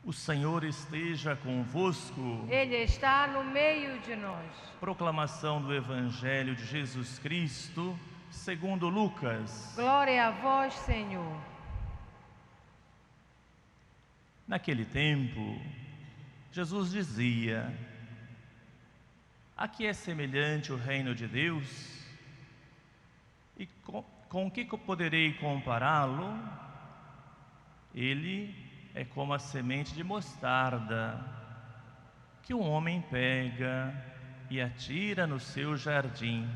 O Senhor esteja convosco. Ele está no meio de nós. Proclamação do Evangelho de Jesus Cristo, segundo Lucas. Glória a vós, Senhor. Naquele tempo, Jesus dizia: a que é semelhante o reino de Deus? E com que poderei compará-lo? Ele é como a semente de mostarda, que um homem pega e atira no seu jardim.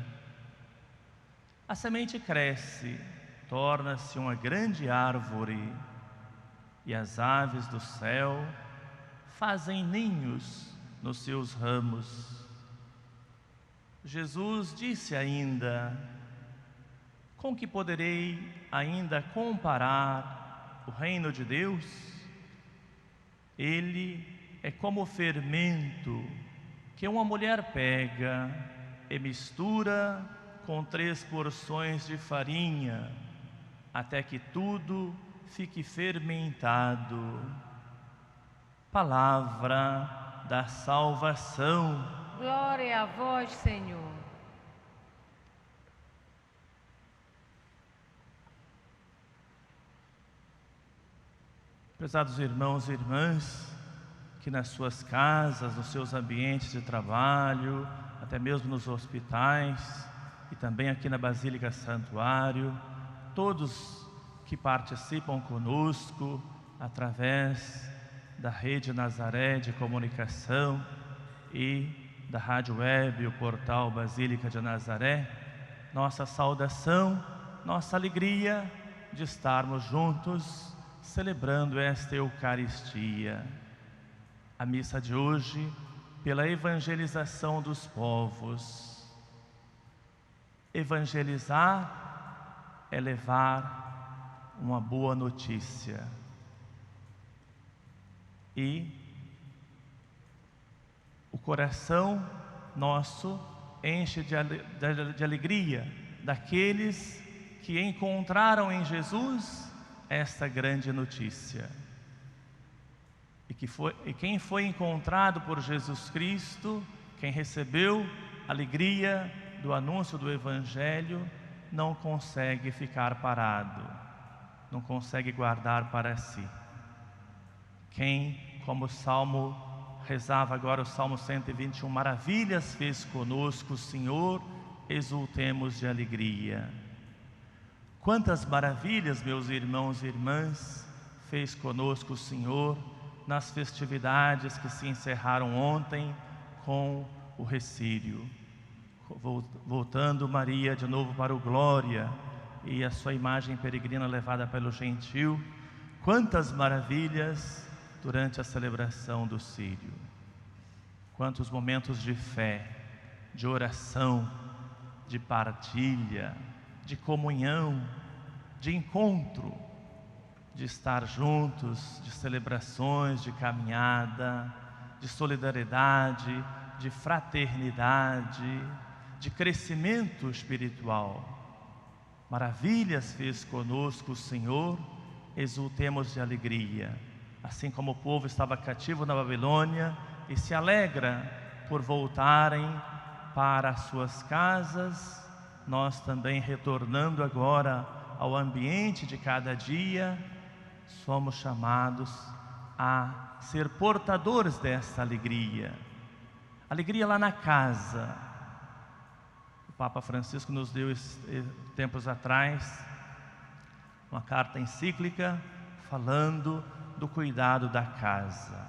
A semente cresce, torna-se uma grande árvore, e as aves do céu fazem ninhos nos seus ramos. Jesus disse ainda: com que poderei ainda comparar o reino de Deus? Ele é como o fermento que uma mulher pega e mistura com 3 porções de farinha, até que tudo fique fermentado. Palavra da salvação. Glória a vós, Senhor. Prezados irmãos e irmãs, que nas suas casas, nos seus ambientes de trabalho, até mesmo nos hospitais e também aqui na Basílica Santuário, todos que participam conosco através da Rede Nazaré de Comunicação e da Rádio Web, o portal Basílica de Nazaré, nossa saudação, nossa alegria de estarmos juntos celebrando esta Eucaristia. A missa de hoje, pela evangelização dos povos. Evangelizar é levar uma boa notícia. E o coração nosso enche de alegria daqueles que encontraram em Jesus esta grande notícia. E quem foi encontrado por Jesus Cristo, quem recebeu a alegria do anúncio do Evangelho, não consegue ficar parado, não consegue guardar para si. Quem, como o Salmo rezava agora, o Salmo 121, maravilhas fez conosco o Senhor, exultemos de alegria. Quantas maravilhas, meus irmãos e irmãs, fez conosco o Senhor nas festividades que se encerraram ontem com o Recírio. Voltando Maria de novo para o Glória e a sua imagem peregrina levada pelo gentil. Quantas maravilhas durante a celebração do Círio. Quantos momentos de fé, de oração, de partilha, de comunhão, de encontro, de estar juntos, de celebrações, de caminhada, de solidariedade, de fraternidade, de crescimento espiritual. Maravilhas fez conosco o Senhor, exultemos de alegria. Assim como o povo estava cativo na Babilônia e se alegra por voltarem para as suas casas, nós também, retornando agora ao ambiente de cada dia, somos chamados a ser portadores dessa alegria. Alegria lá na casa. O Papa Francisco nos deu, tempos atrás, uma carta encíclica falando do cuidado da casa.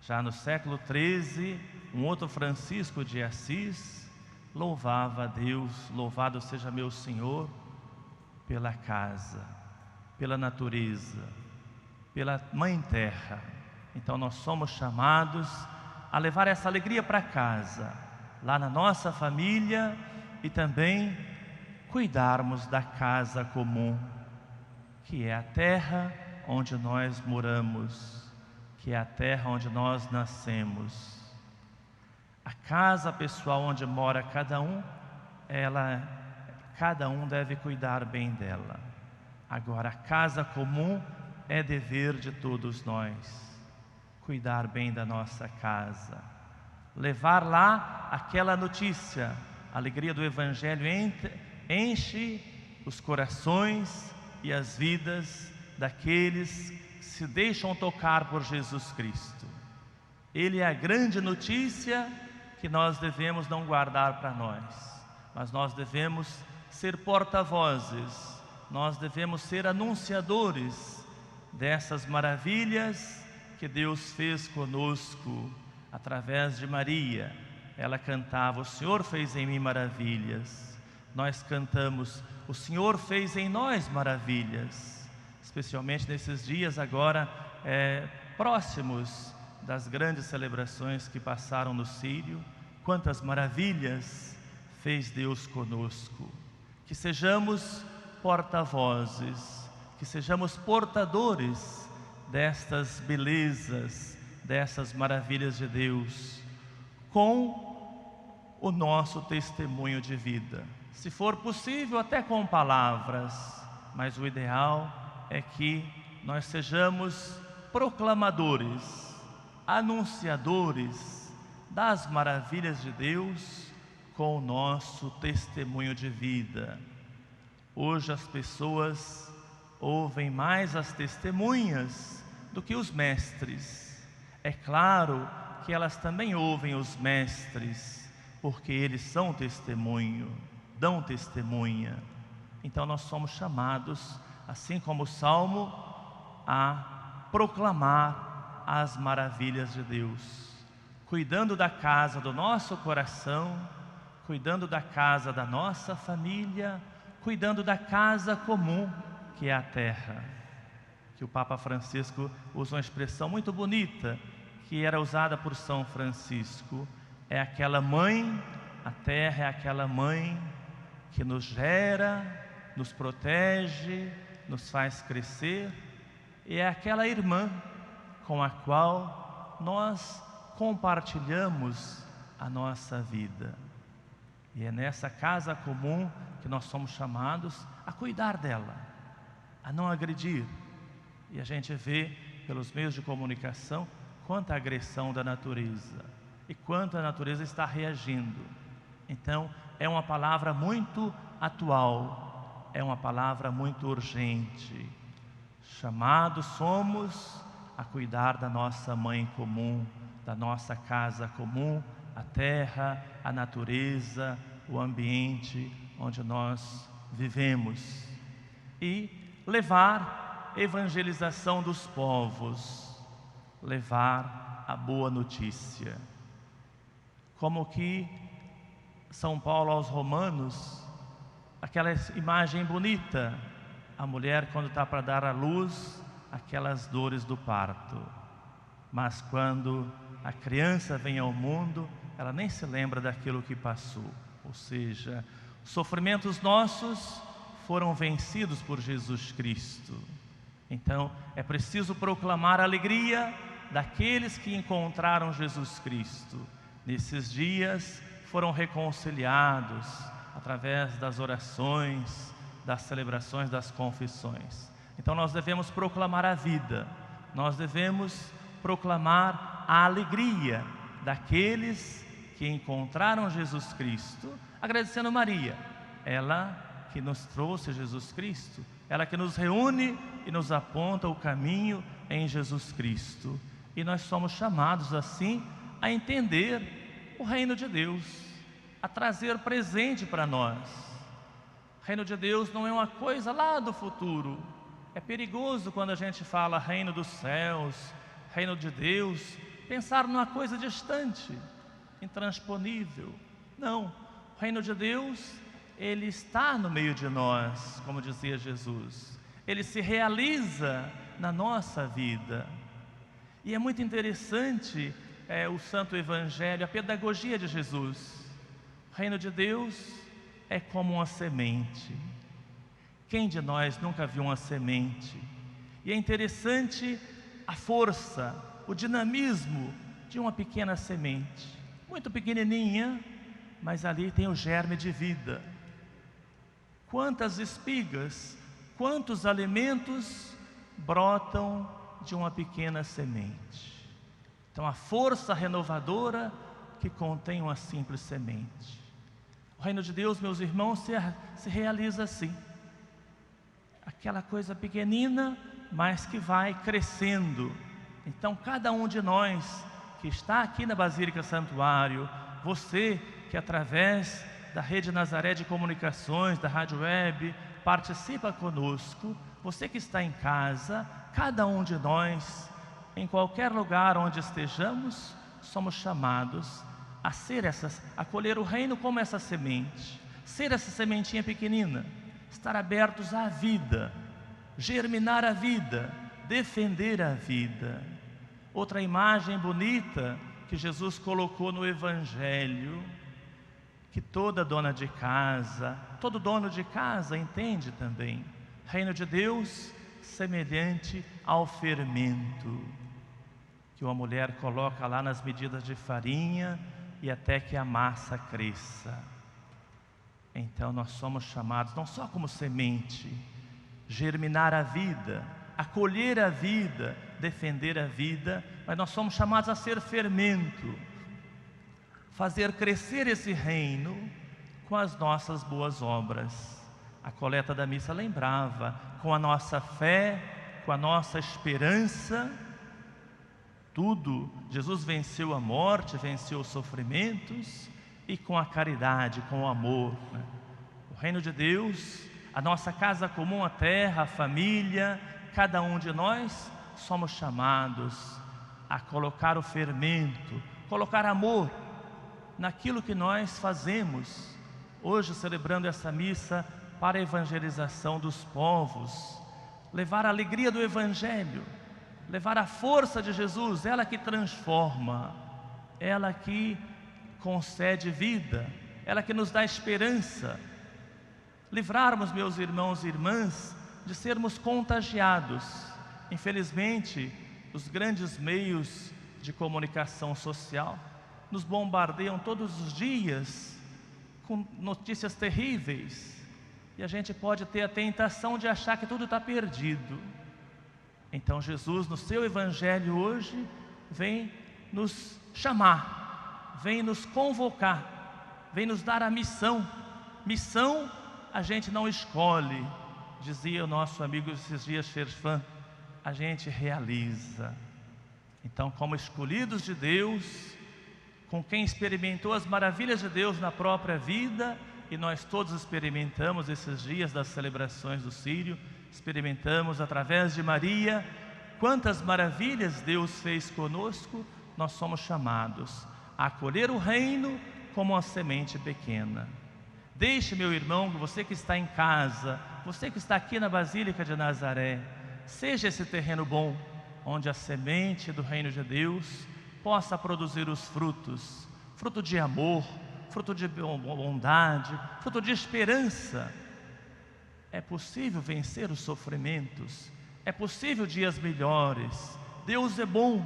Já no século XIII, um outro Francisco de Assis louvava a Deus: louvado seja meu Senhor pela casa, pela natureza, pela Mãe Terra. Então nós somos chamados a levar essa alegria para casa, lá na nossa família, e também cuidarmos da casa comum, que é a terra onde nós moramos, que é a terra onde nós nascemos. A casa pessoal onde mora cada um, cada um deve cuidar bem dela. Agora, a casa comum é dever de todos nós cuidar bem da nossa casa, levar lá aquela notícia. A alegria do Evangelho enche os corações e as vidas daqueles que se deixam tocar por Jesus Cristo. Ele é a grande notícia que nós devemos não guardar para nós, mas nós devemos ser porta-vozes, nós devemos ser anunciadores dessas maravilhas que Deus fez conosco através de Maria. Ela cantava: o Senhor fez em mim maravilhas. Nós cantamos: o Senhor fez em nós maravilhas, especialmente nesses dias agora próximos das grandes celebrações que passaram no Círio. Quantas maravilhas fez Deus conosco. Que sejamos porta-vozes, que sejamos portadores destas belezas, dessas maravilhas de Deus, com o nosso testemunho de vida. Se for possível, até com palavras, mas o ideal é que nós sejamos proclamadores, anunciadores das maravilhas de Deus com o nosso testemunho de vida. Hoje as pessoas ouvem mais as testemunhas do que os mestres. É claro que elas também ouvem os mestres, porque eles são testemunho, dão testemunha. Então nós somos chamados, assim como o Salmo, a proclamar as maravilhas de Deus, cuidando da casa do nosso coração, cuidando da casa da nossa família, cuidando da casa comum, que é a terra. Que o Papa Francisco usa uma expressão muito bonita, que era usada por São Francisco: é aquela mãe, a terra é aquela mãe que nos gera, nos protege, nos faz crescer, e é aquela irmã com a qual nós compartilhamos a nossa vida. E é nessa casa comum que nós somos chamados a cuidar dela, a não agredir. E a gente vê pelos meios de comunicação quanta agressão da natureza e quanto a natureza está reagindo. Então é uma palavra muito atual, é uma palavra muito urgente. Chamados somos a cuidar da nossa mãe comum, da nossa casa comum, a terra, a natureza, o ambiente onde nós vivemos, e levar evangelização dos povos, levar a boa notícia. Como que São Paulo aos Romanos, aquela imagem bonita, a mulher quando está para dar à luz, aquelas dores do parto, mas quando a criança vem ao mundo, ela nem se lembra daquilo que passou. Ou seja, os sofrimentos nossos foram vencidos por Jesus Cristo. Então é preciso proclamar a alegria daqueles que encontraram Jesus Cristo. Nesses dias foram reconciliados através das orações, das celebrações, das confissões. Então nós devemos proclamar a vida, nós devemos proclamar a alegria daqueles que encontraram Jesus Cristo, agradecendo Maria, ela que nos trouxe Jesus Cristo, ela que nos reúne e nos aponta o caminho em Jesus Cristo. E nós somos chamados assim a entender o reino de Deus, a trazer presente para nós. O reino de Deus não é uma coisa lá do futuro. É perigoso quando a gente fala reino dos céus, reino de Deus, pensar numa coisa distante, intransponível. Não, o reino de Deus, ele está no meio de nós, como dizia Jesus. Ele se realiza na nossa vida. E é muito interessante o Santo Evangelho, a pedagogia de Jesus. O reino de Deus é como uma semente. Quem de nós nunca viu uma semente? E é interessante a força, o dinamismo de uma pequena semente, muito pequenininha, mas ali tem o germe de vida. Quantas espigas, quantos alimentos brotam de uma pequena semente. Então, a força renovadora que contém uma simples semente. O reino de Deus, meus irmãos, se realiza assim. Aquela coisa pequenina, mas que vai crescendo. Então, cada um de nós que está aqui na Basílica Santuário, você que através da Rede Nazaré de Comunicações, da Rádio Web, participa conosco, você que está em casa, cada um de nós, em qualquer lugar onde estejamos, somos chamados a ser a colher o reino como essa semente, ser essa sementinha pequenina, estar abertos à vida, germinar a vida, defender a vida. Outra imagem bonita que Jesus colocou no Evangelho, que toda dona de casa, todo dono de casa entende também. Reino de Deus semelhante ao fermento, que uma mulher coloca lá nas medidas de farinha e até que a massa cresça. Então nós somos chamados não só como semente, germinar a vida, acolher a vida, defender a vida, mas nós somos chamados a ser fermento, fazer crescer esse reino com as nossas boas obras. A coleta da missa lembrava, com a nossa fé, com a nossa esperança, tudo. Jesus venceu a morte, venceu os sofrimentos, e com a caridade, com o amor, né? O reino de Deus, a nossa casa comum, a terra, a família, cada um de nós somos chamados a colocar o fermento, colocar amor naquilo que nós fazemos. Hoje, celebrando essa missa para a evangelização dos povos, levar a alegria do Evangelho, levar a força de Jesus, ela que transforma, ela que concede vida, ela que nos dá esperança. Livrarmos, meus irmãos e irmãs, de sermos contagiados. Infelizmente, os grandes meios de comunicação social nos bombardeiam todos os dias com notícias terríveis, e a gente pode ter a tentação de achar que tudo está perdido. Então Jesus, no seu Evangelho hoje, vem nos chamar, vem nos convocar, vem nos dar a missão. Missão a gente não escolhe, dizia o nosso amigo esses dias, Sherfan, a gente realiza. Então, como escolhidos de Deus, com quem experimentou as maravilhas de Deus na própria vida, e nós todos experimentamos esses dias das celebrações do Círio, experimentamos através de Maria, quantas maravilhas Deus fez conosco. Nós somos chamados a acolher o reino como uma semente pequena. Deixe, meu irmão, você que está em casa, você que está aqui na Basílica de Nazaré, seja esse terreno bom, onde a semente do reino de Deus possa produzir os frutos, fruto de amor, fruto de bondade, fruto de esperança. É possível vencer os sofrimentos, é possível dias melhores. Deus é bom,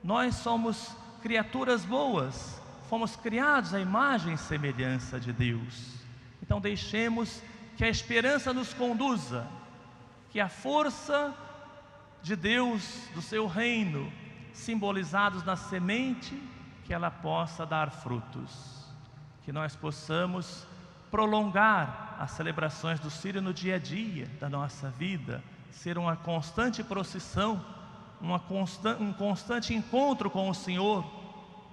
nós somos criaturas boas, fomos criados à imagem e semelhança de Deus. Então deixemos que a esperança nos conduza, que a força de Deus, do seu reino, simbolizados na semente, que ela possa dar frutos, que nós possamos prolongar as celebrações do Círio no dia a dia da nossa vida, ser uma constante procissão, um constante encontro com o Senhor,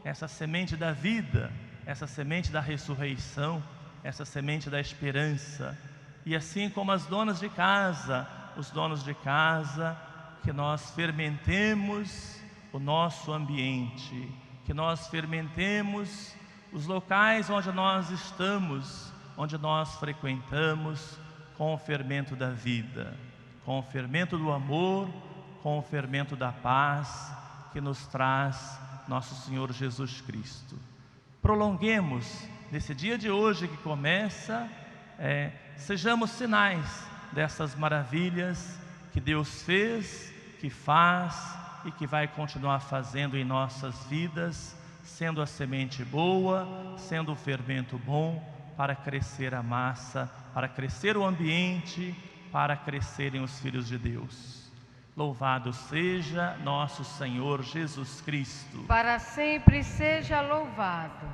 essa semente da vida, essa semente da ressurreição, essa semente da esperança. E assim como as donas de casa, os donos de casa, que nós fermentemos o nosso ambiente, que nós fermentemos os locais onde nós estamos, onde nós frequentamos, com o fermento da vida, com o fermento do amor, com o fermento da paz que nos traz nosso Senhor Jesus Cristo. Prolonguemos nesse dia de hoje que começa, sejamos sinais dessas maravilhas que Deus fez, que faz e que vai continuar fazendo em nossas vidas, sendo a semente boa, sendo o fermento bom, para crescer a massa, para crescer o ambiente, para crescerem os filhos de Deus. Louvado seja nosso Senhor Jesus Cristo. Para sempre seja louvado.